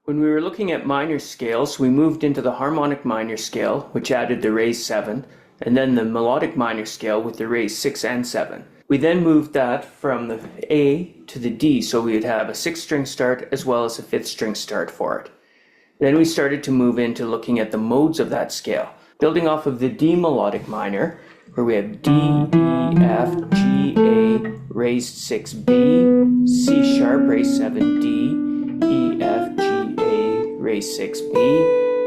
When we were looking at minor scales, we moved into the harmonic minor scale, which added the raised 7, and then the melodic minor scale with the raised 6 and 7. We then moved that from the A to the D, so we would have a 6th string start as well as a 5th string start for it. Then we started to move into looking at the modes of that scale, building off of the D Melodic Minor, where we have D, E, F, G, A, raised 6, B, C sharp, raised 7, D, E, F, G, raised 6, B,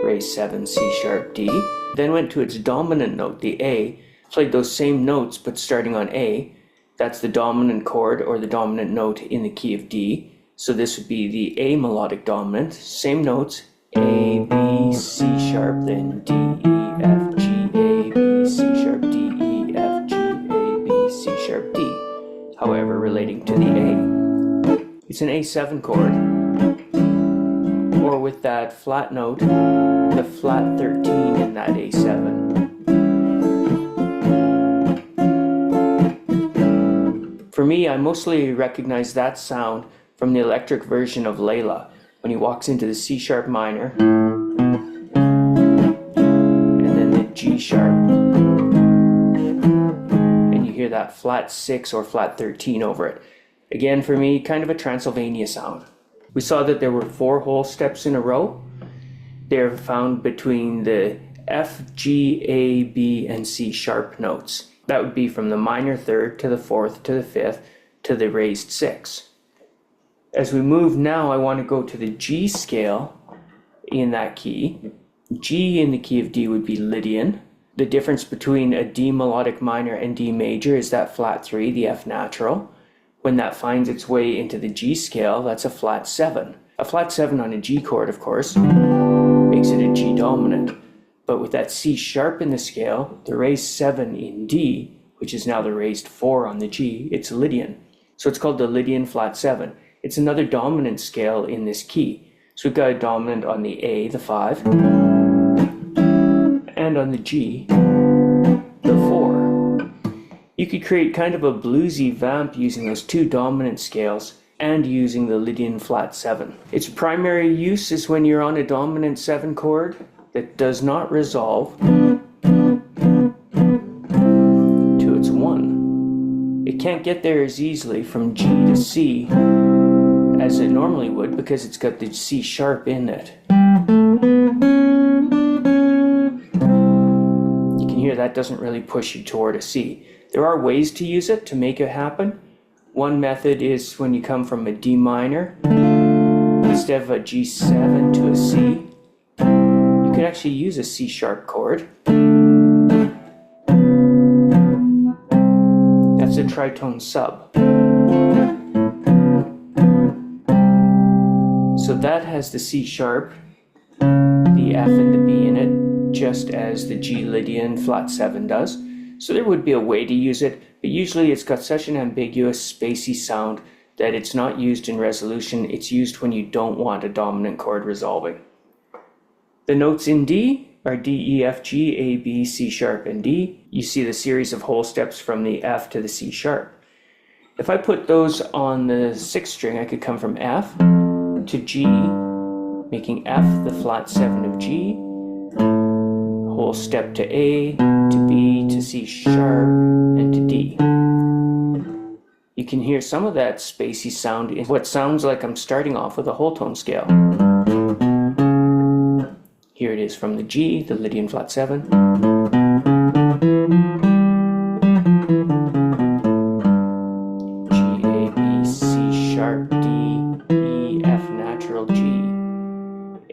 raised 7, C sharp, D. Then went to its dominant note, the A, played those same notes but starting on A. That's the dominant chord or the dominant note in the key of D. So this would be the A melodic dominant, same notes, A, B, C sharp, then D, E, F, G, A, B, C sharp, D, E, F, G, A, B, C sharp, D. However, relating to the A, it's an A7 chord, or with that flat note, the flat 13 in that A7. For me, I mostly recognize that sound from the electric version of Layla, when he walks into the C sharp minor, and then the G sharp, and you hear that flat 6 or flat 13 over it. Again, for me, kind of a Transylvania sound. We saw that there were 4 whole steps in a row. They're found between the F, G, A, B, and C sharp notes. That would be from the minor 3rd to the 4th to the 5th to the raised 6. As we move now, I want to go to the G scale in that key. G in the key of D would be Lydian. The difference between a D melodic minor and D major is that flat 3, the F natural. When that finds its way into the G scale, that's a flat 7. A flat 7 on a G chord, of course, makes it a G dominant. But with that C sharp in the scale, the raised 7 in D, which is now the raised 4 on the G, it's Lydian. So it's called the Lydian flat 7. It's another dominant scale in this key. So we've got a dominant on the A, the 5, and on the G, the 4. You could create kind of a bluesy vamp using those 2 dominant scales and using the Lydian flat 7. Its primary use is when you're on a dominant 7 chord that does not resolve to its 1. It can't get there as easily from G to C as it normally would because it's got the C sharp in it. You can hear that doesn't really push you toward a C. There are ways to use it to make it happen. One method is when you come from a D minor, instead of a G7 to a C, you could actually use a C sharp chord. That's a tritone sub. So that has the C sharp, the F and the B in it, just as the G Lydian flat 7 does. So there would be a way to use it, but usually it's got such an ambiguous, spacey sound that it's not used in resolution. It's used when you don't want a dominant chord resolving. The notes in D are D, E, F, G, A, B, C sharp, and D. You see the series of whole steps from the F to the C sharp. If I put those on the 6th string, I could come from F to G, making F the flat 7 of G, whole step to A, to B, to C sharp, and to D. You can hear some of that spacey sound in what sounds like I'm starting off with a whole tone scale. Here it is from the G, the Lydian flat 7. G, A, B, C sharp, D, E, F natural, G.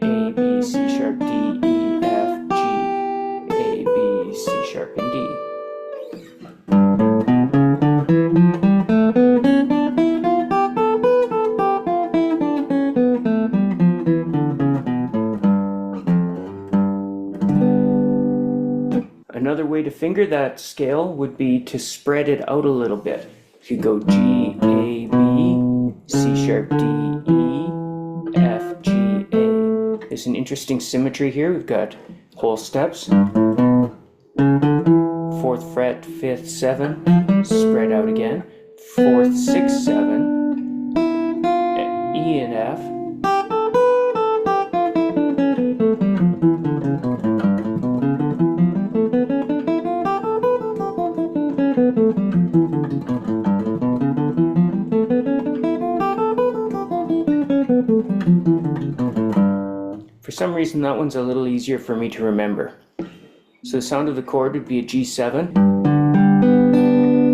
A, B, C sharp, D, E, F, G. A, B, C sharp, and D. Another way to finger that scale would be to spread it out a little bit. You could go G, A, B, C sharp, D, E, F, G, A. There's an interesting symmetry here. We've got whole steps, 4th fret, 5th, 7, spread out again, 4th, 6, 7, E and F, For some reason that one's a little easier for me to remember. So the sound of the chord would be a G7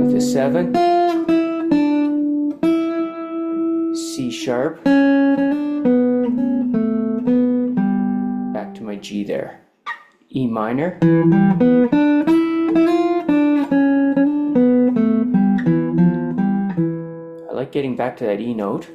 with a 7, C sharp, back to my G there, E minor, I like getting back to that E note,